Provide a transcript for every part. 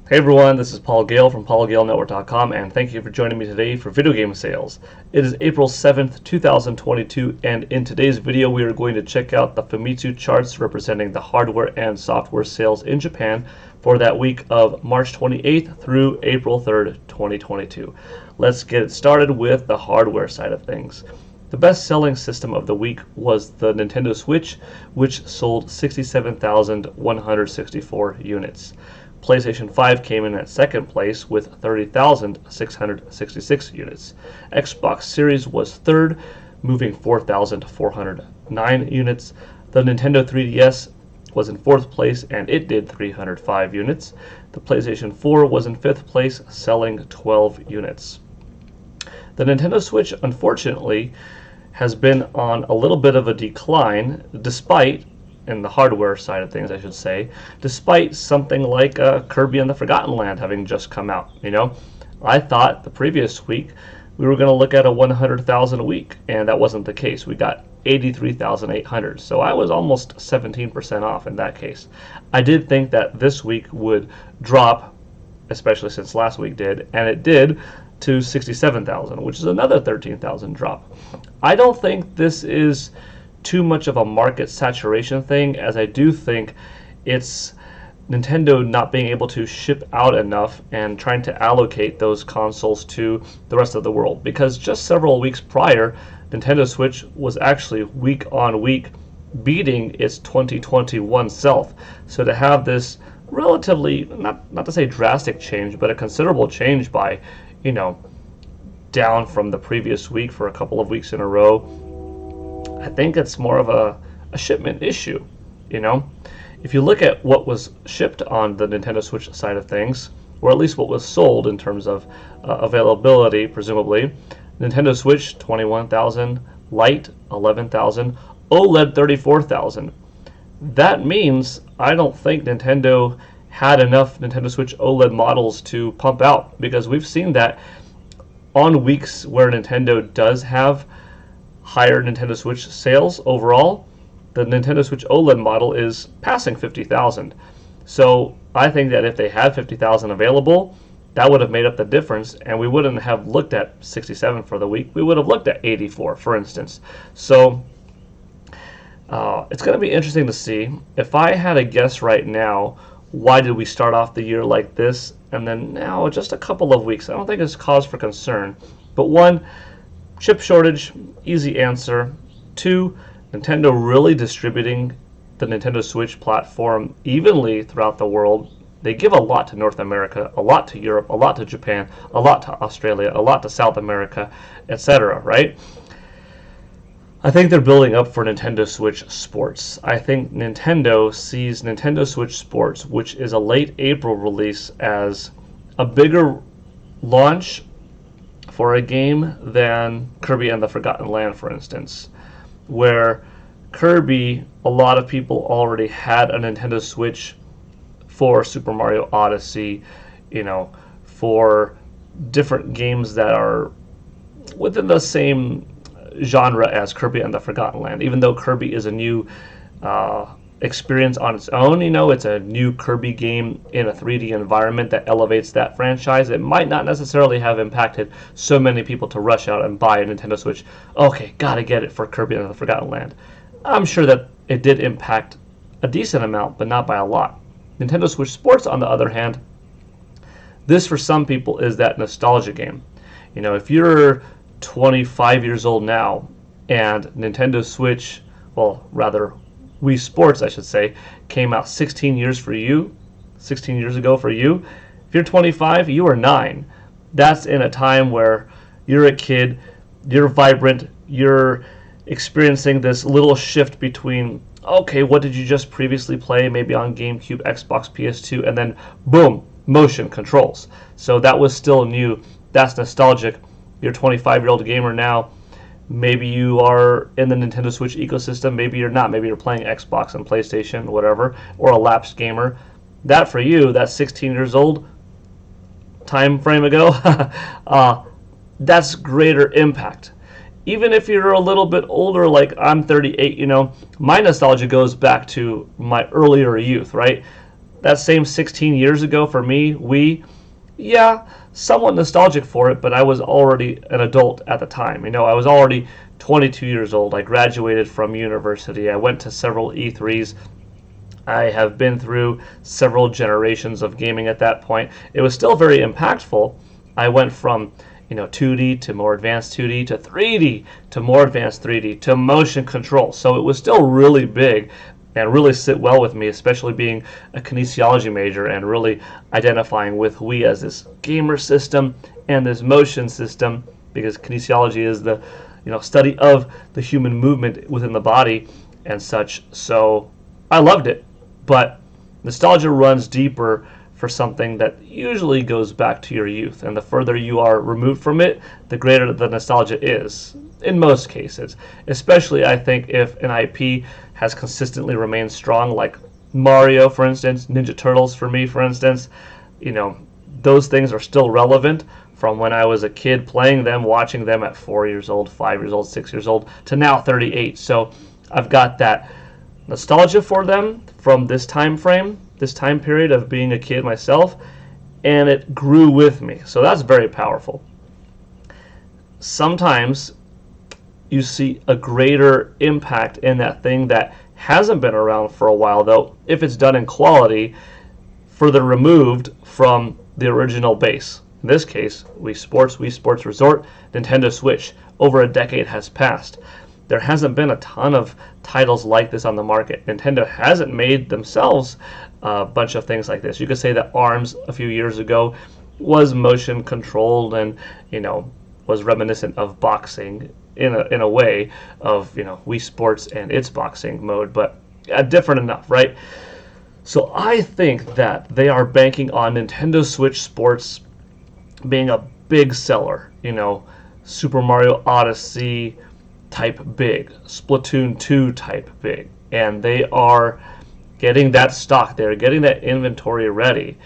Hey everyone, this is Paul Gale from paulgalenetwork.com, and thank you for joining me today for video game sales. It is April 7th, 2022, and in today's video we are going to check out the Famitsu charts representing the hardware and software sales in Japan for that week of March 28th through April 3rd, 2022. Let's get it started with the hardware side of things. The best-selling system of the week was the Nintendo Switch, which sold 67,164 units. PlayStation 5 came in at second place with 30,666 units. Xbox Series was third, moving 4,409 units. The Nintendo 3DS was in fourth place and it did 305 units. The PlayStation 4 was in fifth place, selling 12 units. The Nintendo Switch, unfortunately, has been on a little bit of a decline despite, in the hardware side of things I should say, despite something like Kirby and the Forgotten Land having just come out. I thought the previous week we were going to look at a 100,000 a week, and that wasn't the case. We got 83,800, so I was almost 17% off in that case. I did think that this week would drop, especially since last week did, and it did, to 67,000, which is another 13,000 drop. I don't think this is too much of a market saturation thing, as I do think it's Nintendo not being able to ship out enough and trying to allocate those consoles to the rest of the world, because just several weeks prior Nintendo Switch was actually week on week beating its 2021 self. So to have this relatively, not to say drastic change, but a considerable change by down from the previous week for a couple of weeks in a row, I think it's more of a shipment issue. If you look at what was shipped on the Nintendo Switch side of things, or at least what was sold in terms of availability, presumably, Nintendo Switch 21,000, Lite 11,000, OLED 34,000. That means I don't think Nintendo had enough Nintendo Switch OLED models to pump out, because we've seen that on weeks where Nintendo does have higher Nintendo Switch sales overall, the Nintendo Switch OLED model is passing 50,000. So I think that if they had 50,000 available, that would have made up the difference, and we wouldn't have looked at 67 for the week. We would have looked at 84, for instance. So it's going to be interesting to see. If I had a guess right now, why did we start off the year like this, and then now just a couple of weeks? I don't think it's cause for concern. But one, chip shortage, easy answer. Two, Nintendo really distributing the Nintendo Switch platform evenly throughout the world. They give a lot to North America, a lot to Europe, a lot to Japan, a lot to Australia, a lot to South America, etc., right? I think they're building up for Nintendo Switch Sports. I think Nintendo sees Nintendo Switch Sports, which is a late April release, as a bigger launch for a game than Kirby and the Forgotten Land, for instance, where Kirby, a lot of people already had a Nintendo Switch for Super Mario Odyssey, for different games that are within the same genre as Kirby and the Forgotten Land. Even though Kirby is a new experience on its own, it's a new Kirby game in a 3D environment that elevates that franchise. It might not necessarily have impacted so many people to rush out and buy a Nintendo Switch. Okay, gotta get it for Kirby and the Forgotten Land. I'm sure that it did impact a decent amount, but not by a lot. Nintendo Switch Sports, on the other hand, this for some people is that nostalgia game. If you're 25 years old now and Nintendo Switch, well, rather Wii Sports, I should say, came out 16 years ago for you. If you're 25, you are 9. That's in a time where you're a kid, you're vibrant, you're experiencing this little shift between, okay, what did you just previously play, maybe on GameCube, Xbox, PS2, and then boom, motion controls. So that was still new. That's nostalgic. You're a 25-year-old gamer now. Maybe you are in the Nintendo Switch ecosystem, maybe you're not. Maybe you're playing Xbox and PlayStation, whatever, or a lapsed gamer. That for you, that 16 years old time frame ago, that's greater impact. Even if you're a little bit older, like I'm 38, my nostalgia goes back to my earlier youth, right? That same 16 years ago for me, yeah, somewhat nostalgic for it, but I was already an adult at the time. I was already 22 years old. I graduated from university. I went to several E3s. I have been through several generations of gaming at that point. It was still very impactful. I went from 2D to more advanced 2D to 3D to more advanced 3D to motion control. So it was still really big and really sit well with me, especially being a kinesiology major and really identifying with Wii as this gamer system and this motion system, because kinesiology is the study of the human movement within the body and such. So I loved it, but nostalgia runs deeper for something that usually goes back to your youth, and the further you are removed from it, the greater the nostalgia is in most cases, especially I think if an IP has consistently remained strong, like Mario, for instance, Ninja Turtles for me, for instance. Those things are still relevant from when I was a kid playing them, watching them at 4 years old, 5 years old, 6 years old, to now 38. So I've got that nostalgia for them from this time frame, this time period of being a kid myself, and it grew with me. So that's very powerful. Sometimes you see a greater impact in that thing that hasn't been around for a while, though, if it's done in quality, further removed from the original base. In this case, Wii Sports Resort, Nintendo Switch. Over a decade has passed. There hasn't been a ton of titles like this on the market. Nintendo hasn't made themselves a bunch of things like this. You could say that ARMS a few years ago was motion controlled and, was reminiscent of boxing in a way of Wii Sports and its boxing mode, but different enough, right? So I think that they are banking on Nintendo Switch Sports being a big seller, Super Mario Odyssey type big, Splatoon 2 type big, and they are getting that stock, they're getting that inventory ready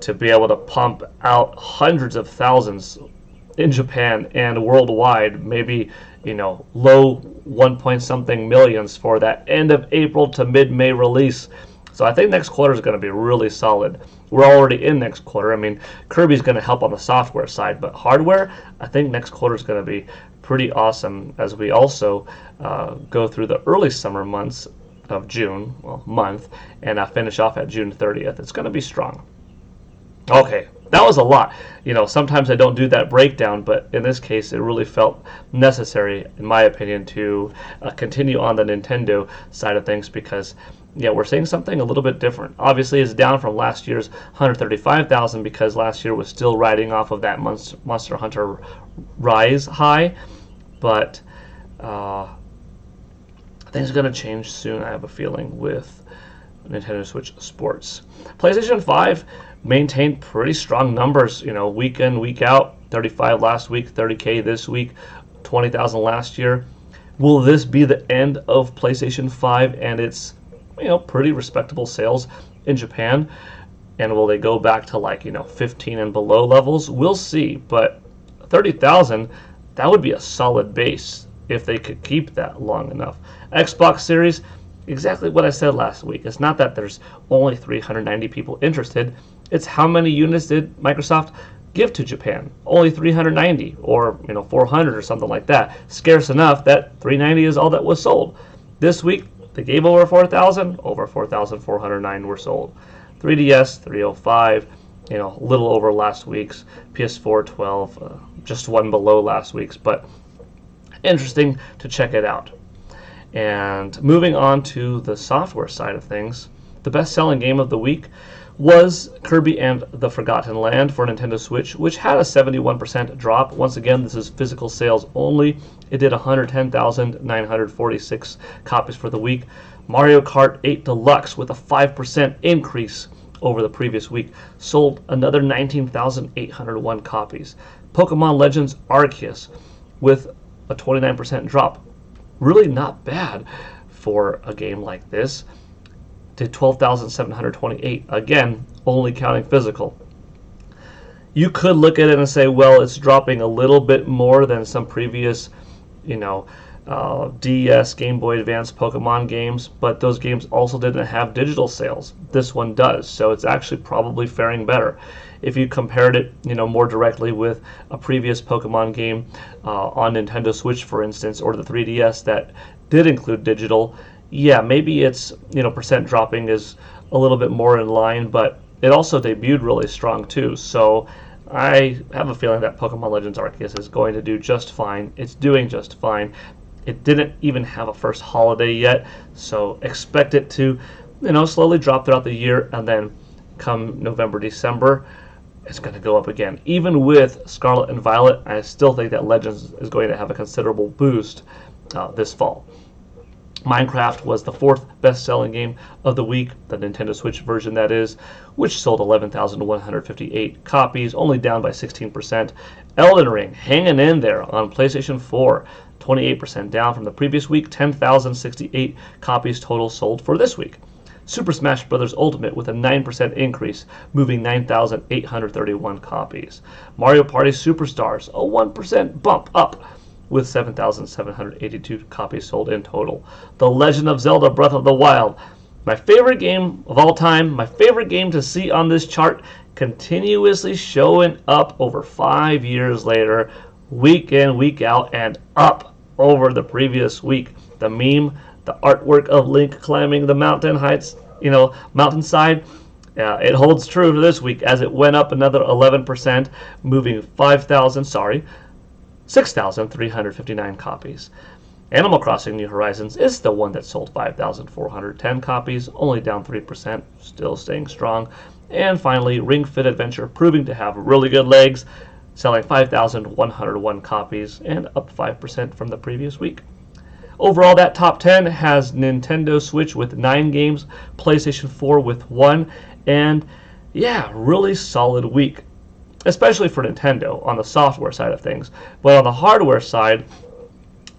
to be able to pump out hundreds of thousands in Japan and worldwide, maybe low 1 point something millions for that end of April to mid-May release. So I think next quarter is going to be really solid. We're already in next quarter. I mean, Kirby's going to help on the software side, but hardware, I think next quarter is going to be pretty awesome as we also go through the early summer months of June, month, and finish off at June 30th. It's going to be strong. Okay, that was a lot. Sometimes I don't do that breakdown, but in this case, it really felt necessary, in my opinion, to continue on the Nintendo side of things because, we're seeing something a little bit different. Obviously, it's down from last year's 135,000 because last year was still riding off of that Monster Hunter Rise high, but things are going to change soon, I have a feeling, with Nintendo Switch Sports. PlayStation 5 maintained pretty strong numbers, week in, week out. 35 last week, 30K this week, 20,000 last year. Will this be the end of PlayStation 5 and its, pretty respectable sales in Japan? And will they go back to 15 and below levels? We'll see, but 30,000, that would be a solid base if they could keep that long enough. Xbox Series, exactly what I said last week. It's not that there's only 390 people interested. It's how many units did Microsoft give to Japan? Only 390 or 400 or something like that. Scarce enough that 390 is all that was sold. This week they gave over 4,000. Over 4,409 were sold. 3DS 305. A little over last week's. PS4 12. Just one below last week's, but interesting to check it out. And moving on to the software side of things, the best-selling game of the week was Kirby and the Forgotten Land for Nintendo Switch, which had a 71% drop. Once again, this is physical sales only. It did 110,946 copies for the week. Mario Kart 8 Deluxe, with a 5% increase over the previous week, sold another 19,801 copies. Pokemon Legends Arceus, with a 29% drop. Really not bad for a game like this. Did 12,728, again, only counting physical. You could look at it and say, well, it's dropping a little bit more than some previous, DS, Game Boy Advance Pokemon games, but those games also didn't have digital sales. This one does, so it's actually probably faring better. If you compared it, more directly with a previous Pokemon game on Nintendo Switch, for instance, or the 3DS that did include digital, yeah, maybe its percent dropping is a little bit more in line, but it also debuted really strong too. So I have a feeling that Pokemon Legends Arceus is going to do just fine. It's doing just fine. It didn't even have a first holiday yet, so expect it to, slowly drop throughout the year, and then come November, December, it's going to go up again. Even with Scarlet and Violet, I still think that Legends is going to have a considerable boost this fall. Minecraft was the 4th best-selling game of the week, the Nintendo Switch version that is, which sold 11,158 copies, only down by 16%. Elden Ring hanging in there on PlayStation 4, 28% down from the previous week, 10,068 copies total sold for this week. Super Smash Bros. Ultimate with a 9% increase, moving 9,831 copies. Mario Party Superstars, a 1% bump up, with 7,782 copies sold in total. The Legend of Zelda Breath of the Wild, my favorite game of all time, my favorite game to see on this chart, continuously showing up over 5 years later, week in, week out, and up over the previous week. The meme, the artwork of Link climbing the mountain heights, mountainside, it holds true to this week as it went up another 11%, moving 6,359 copies. Animal Crossing New Horizons is the one that sold 5,410 copies, only down 3%, still staying strong. And finally, Ring Fit Adventure proving to have really good legs, selling 5,101 copies and up 5% from the previous week. Overall, that top 10 has Nintendo Switch with 9 games, PlayStation 4 with 1, and yeah, really solid week, especially for Nintendo on the software side of things. But on the hardware side,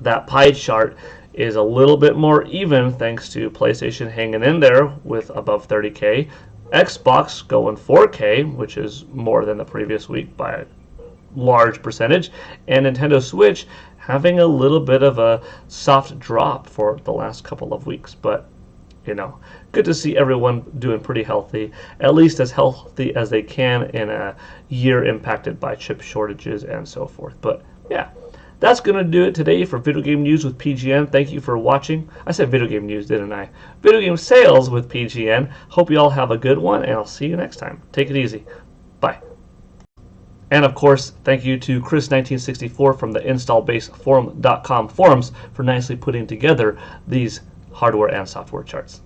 that pie chart is a little bit more even thanks to PlayStation hanging in there with above 30K, Xbox going 4K, which is more than the previous week by a large percentage, and Nintendo Switch having a little bit of a soft drop for the last couple of weeks. But good to see everyone doing pretty healthy, at least as healthy as they can in a year impacted by chip shortages and so forth. But yeah, that's going to do it today for Video Game News with PGN. Thank you for watching. I said video game news, didn't I? Video game sales with PGN. Hope you all have a good one, and I'll see you next time. Take it easy. Bye. And of course, thank you to Chris1964 from the InstallBaseForum.com forums for nicely putting together these hardware and software charts.